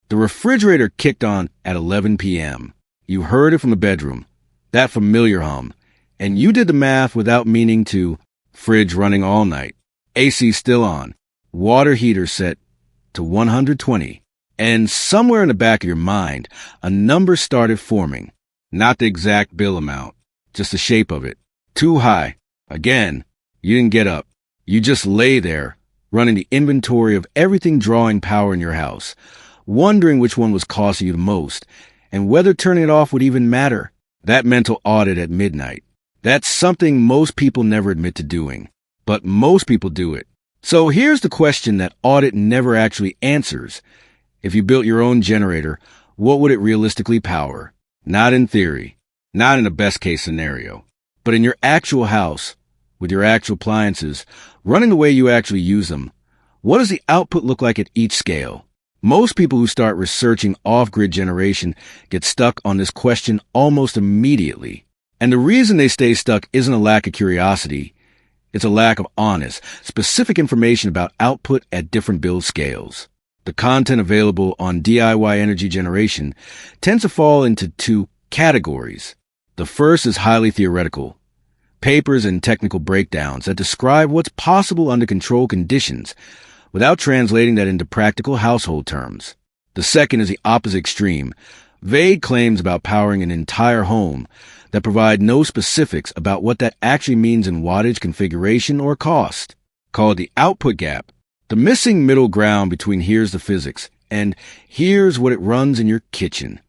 The refrigerator kicked on at 11 p.m. You heard it from the bedroom, that familiar hum, and you did the math without meaning to. Fridge running all night, AC still on, water heater set to 120, and somewhere in the back of your mind, a number started forming. Not the exact bill amount, just the shape of it. Too high. Again, you didn't get up. You just lay there, running the inventory of everything drawing power in your house, wondering which one was costing you the most, and whether turning it off would even matter. That mental audit at midnight. That's something most people never admit to doing, but most people do it. So here's the question that audit never actually answers. If you built your own generator, what would it realistically power? Not in theory, not in a best-case scenario, but in your actual house, with your actual appliances, running the way you actually use them. What does the output look like at each scale? Most people who start researching off-grid generation get stuck on this question almost immediately. And the reason they stay stuck isn't a lack of curiosity. It's a lack of honest, specific information about output at different build scales. The content available on DIY energy generation tends to fall into two categories. The first is highly theoretical. Papers and technical breakdowns that describe what's possible under controlled conditions without translating that into practical household terms. The second is the opposite extreme. Vague claims about powering an entire home that provide no specifics about what that actually means in wattage, configuration, or cost. Called the output gap, the missing middle ground between here's the physics and here's what it runs in your kitchen.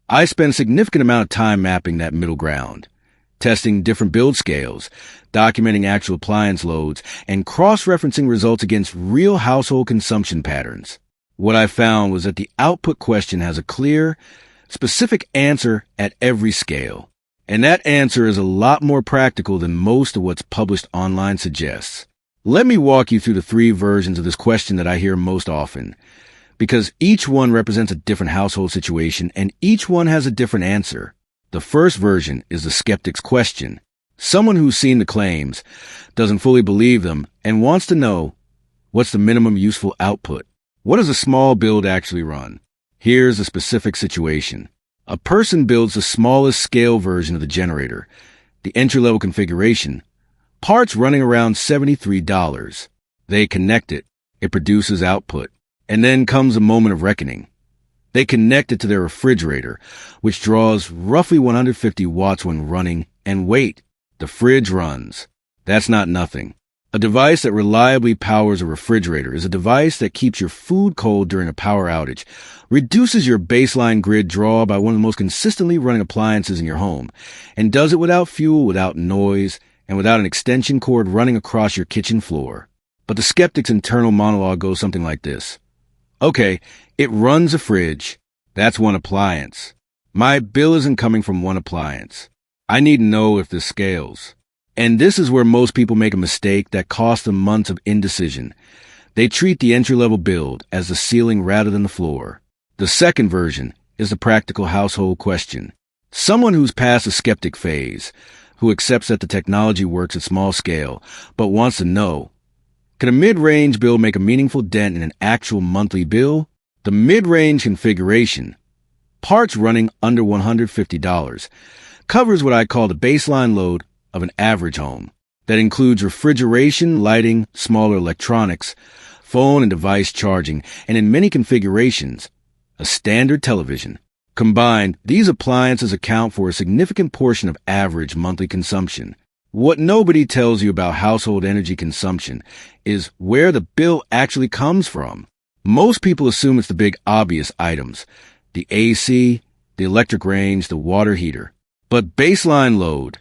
I spend a significant amount of time mapping that middle ground, testing different build scales, documenting actual appliance loads, and cross-referencing results against real household consumption patterns. What I found was that the output question has a clear, specific answer at every scale. And that answer is a lot more practical than most of what's published online suggests. Let me walk you through the three versions of this question that I hear most often, because each one represents a different household situation and each one has a different answer. The first version is the skeptic's question. Someone who's seen the claims, doesn't fully believe them, and wants to know, what's the minimum useful output? What does a small build actually run? Here's a specific situation. A person builds the smallest scale version of the generator, the entry-level configuration, parts running around $73. They connect it. It produces output. And then comes a moment of reckoning. They connect it to their refrigerator, which draws roughly 150 watts when running, and wait, the fridge runs. That's not nothing. A device that reliably powers a refrigerator is a device that keeps your food cold during a power outage, reduces your baseline grid draw by one of the most consistently running appliances in your home, and does it without fuel, without noise, and without an extension cord running across your kitchen floor. But the skeptic's internal monologue goes something like this. Okay, it runs a fridge. That's one appliance. My bill isn't coming from one appliance. I need to know if this scales. And this is where most people make a mistake that costs them months of indecision. They treat the entry-level build as the ceiling rather than the floor. The second version is the practical household question. Someone who's past the skeptic phase, who accepts that the technology works at small scale, but wants to know, can a mid-range build make a meaningful dent in an actual monthly bill? The mid-range configuration, parts running under $150, covers what I call the baseline load of an average home. That includes refrigeration, lighting, smaller electronics, phone and device charging, and in many configurations, a standard television. Combined, these appliances account for a significant portion of average monthly consumption. What nobody tells you about household energy consumption is where the bill actually comes from. Most people assume it's the big obvious items, the AC, the electric range, the water heater. But baseline load,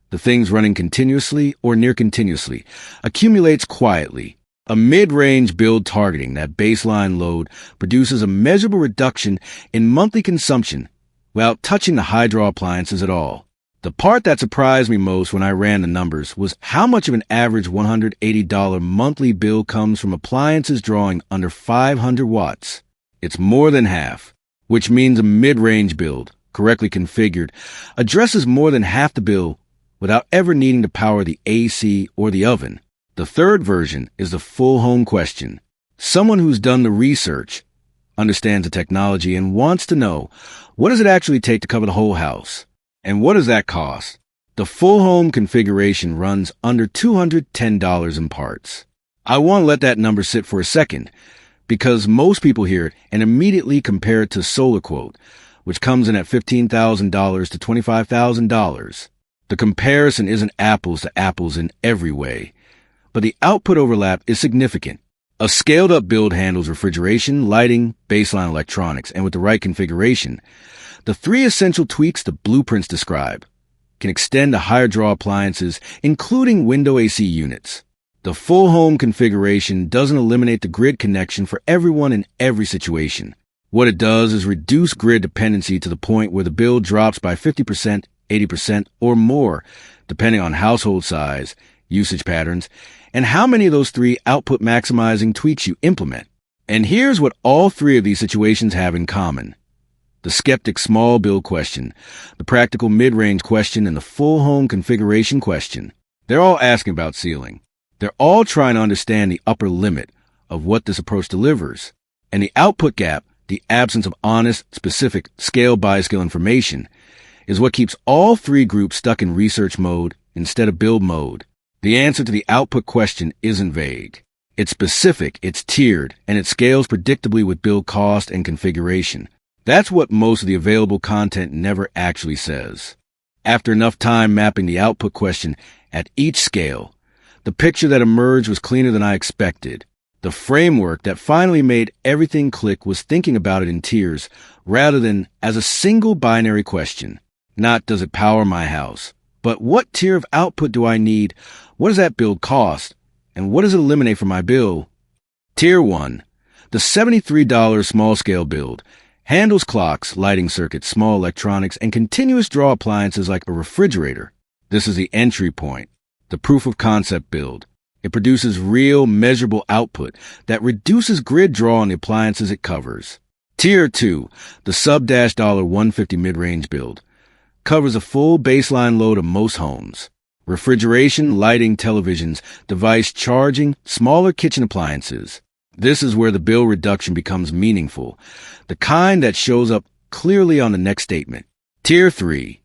the things running continuously or near continuously, accumulates quietly. A mid-range build targeting that baseline load produces a measurable reduction in monthly consumption without touching the high-draw appliances at all. The part that surprised me most when I ran the numbers was how much of an average $180 monthly bill comes from appliances drawing under 500 watts. It's more than half, which means a mid-range build, correctly configured, addresses more than half the bill without ever needing to power the AC or the oven. The third version is the full home question. Someone who's done the research, understands the technology, and wants to know, what does it actually take to cover the whole house? And what does that cost? The full home configuration runs under $210 in parts. I want to let that number sit for a second, because most people hear it and immediately compare it to Solar Quote, which comes in at $15,000 to $25,000. The comparison isn't apples to apples in every way, but the output overlap is significant. A scaled-up build handles refrigeration, lighting, baseline electronics, and with the right configuration, the three essential tweaks the blueprints describe can extend to higher draw appliances, including window AC units. The full home configuration doesn't eliminate the grid connection for everyone in every situation. What it does is reduce grid dependency to the point where the bill drops by 50%, 80%, or more, depending on household size, usage patterns, and how many of those three output maximizing tweaks you implement. And here's what all three of these situations have in common. The skeptic small bill question, the practical mid-range question, and the full home configuration question. They're all asking about ceiling. They're all trying to understand the upper limit of what this approach delivers. And the output gap, the absence of honest, specific, scale-by-scale information, is what keeps all three groups stuck in research mode instead of build mode. The answer to the output question isn't vague. It's specific, it's tiered, and it scales predictably with build cost and configuration. That's what most of the available content never actually says. After enough time mapping the output question at each scale, the picture that emerged was cleaner than I expected. The framework that finally made everything click was thinking about it in tiers rather than as a single binary question. Not does it power my house, but what tier of output do I need? What does that build cost? And what does it eliminate from my bill? Tier 1, the $73 small-scale build, handles clocks, lighting circuits, small electronics, and continuous draw appliances like a refrigerator. This is the entry point, the proof of concept build. It produces real, measurable output that reduces grid draw on the appliances it covers. Tier 2, the sub-$150 mid-range build, covers a full baseline load of most homes. Refrigeration, lighting, televisions, device charging, smaller kitchen appliances. This is where the bill reduction becomes meaningful, the kind that shows up clearly on the next statement. Tier 3,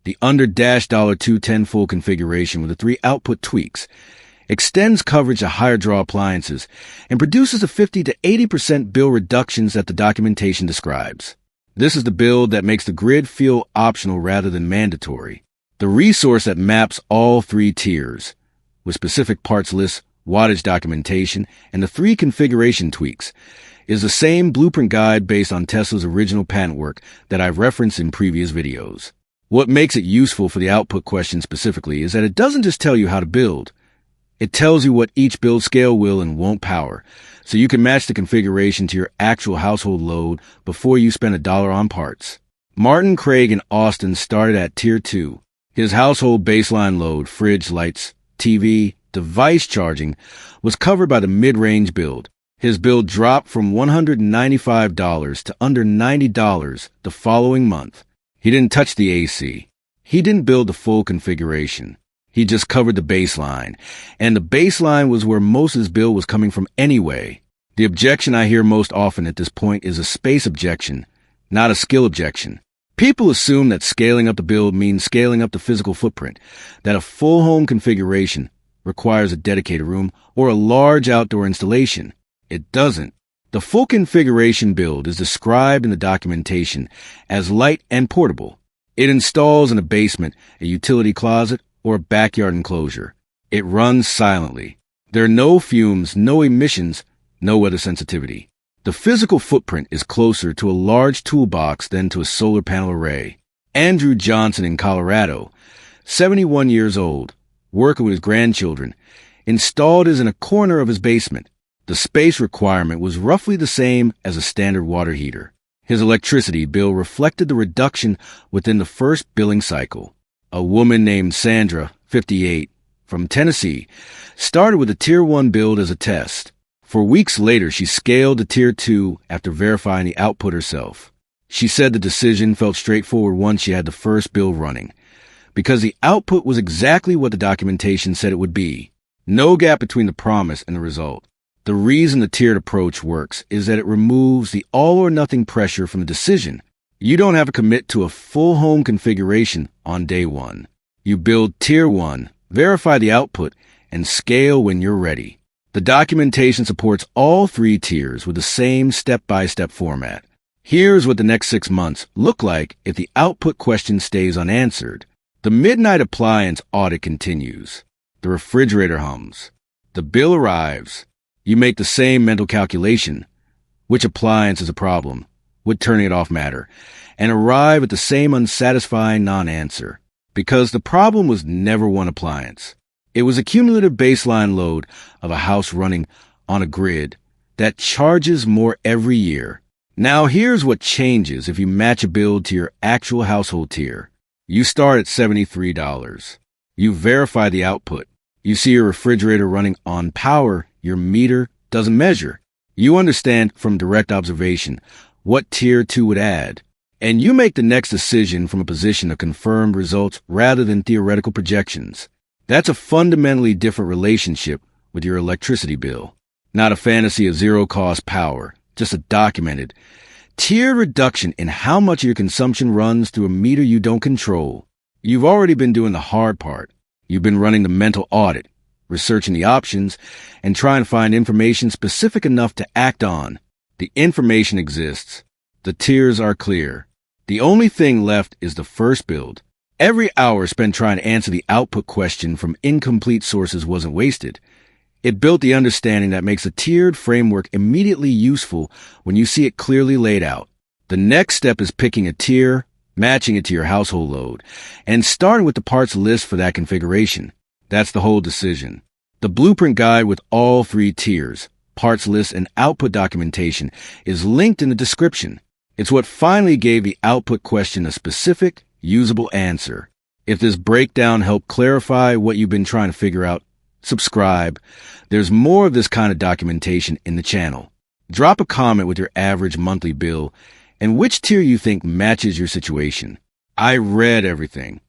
the under $210 full configuration with the three output tweaks, extends coverage to higher draw appliances and produces the 50 to 80% bill reductions that the documentation describes. This is the build that makes the grid feel optional rather than mandatory. The resource that maps all three tiers, with specific parts lists, wattage documentation, and the three configuration tweaks, is the same blueprint guide based on Tesla's original patent work that I've referenced in previous videos. What makes it useful for the output question specifically is that it doesn't just tell you how to build. It tells you what each build scale will and won't power, so you can match the configuration to your actual household load before you spend $1 on parts. Martin, Craig, and Austin started at Tier 2. His household baseline load, fridge, lights, TV, device charging, was covered by the mid-range build. His bill dropped from $195 to under $90 the following month. He didn't touch the AC. He didn't build the full configuration. He just covered the baseline, and the baseline was where most of his bill was coming from anyway. The objection I hear most often at this point is a space objection, not a skill objection. People assume that scaling up the build means scaling up the physical footprint, that a full home configuration requires a dedicated room or a large outdoor installation. It doesn't. The full configuration build is described in the documentation as light and portable. It installs in a basement, a utility closet, or a backyard enclosure. It runs silently. There are no fumes, no emissions, no weather sensitivity. The physical footprint is closer to a large toolbox than to a solar panel array. Andrew Johnson in Colorado, 71 years old, working with his grandchildren, installed it in a corner of his basement. The space requirement was roughly the same as a standard water heater. His electricity bill reflected the reduction within the first billing cycle. A woman named Sandra, 58, from Tennessee, started with a Tier 1 build as a test. For weeks later, she scaled to Tier 2 after verifying the output herself. She said the decision felt straightforward once she had the first build running, because the output was exactly what the documentation said it would be. No gap between the promise and the result. The reason the tiered approach works is that it removes the all-or-nothing pressure from the decision. You don't have to commit to a full home configuration on day one. You build Tier 1, verify the output, and scale when you're ready. The documentation supports all 3 tiers with the same step-by-step format. Here's what the next 6 months look like if the output question stays unanswered. The midnight appliance audit continues. The refrigerator hums. The bill arrives. You make the same mental calculation. Which appliance is a problem? Would turning it off matter? And arrive at the same unsatisfying non-answer. Because the problem was never one appliance. It was a cumulative baseline load of a house running on a grid that charges more every year. Now here's what changes if you match a bill to your actual household tier. You start at $73. You verify the output. You see your refrigerator running on power your meter doesn't measure. You understand from direct observation what Tier 2 would add. And you make the next decision from a position of confirmed results rather than theoretical projections. That's a fundamentally different relationship with your electricity bill. Not a fantasy of zero-cost power, just a documented, tiered reduction in how much your consumption runs through a meter you don't control. You've already been doing the hard part. You've been running the mental audit, researching the options, and trying to find information specific enough to act on. The information exists. The tiers are clear. The only thing left is the first build. Every hour spent trying to answer the output question from incomplete sources wasn't wasted. It built the understanding that makes a tiered framework immediately useful when you see it clearly laid out. The next step is picking a tier, matching it to your household load, and starting with the parts list for that configuration. That's the whole decision. The blueprint guide with all 3 tiers, parts list, and output documentation is linked in the description. It's what finally gave the output question a specific, usable answer. If this breakdown helped clarify what you've been trying to figure out, subscribe. There's more of this kind of documentation in the channel. Drop a comment with your average monthly bill and which tier you think matches your situation. I read everything.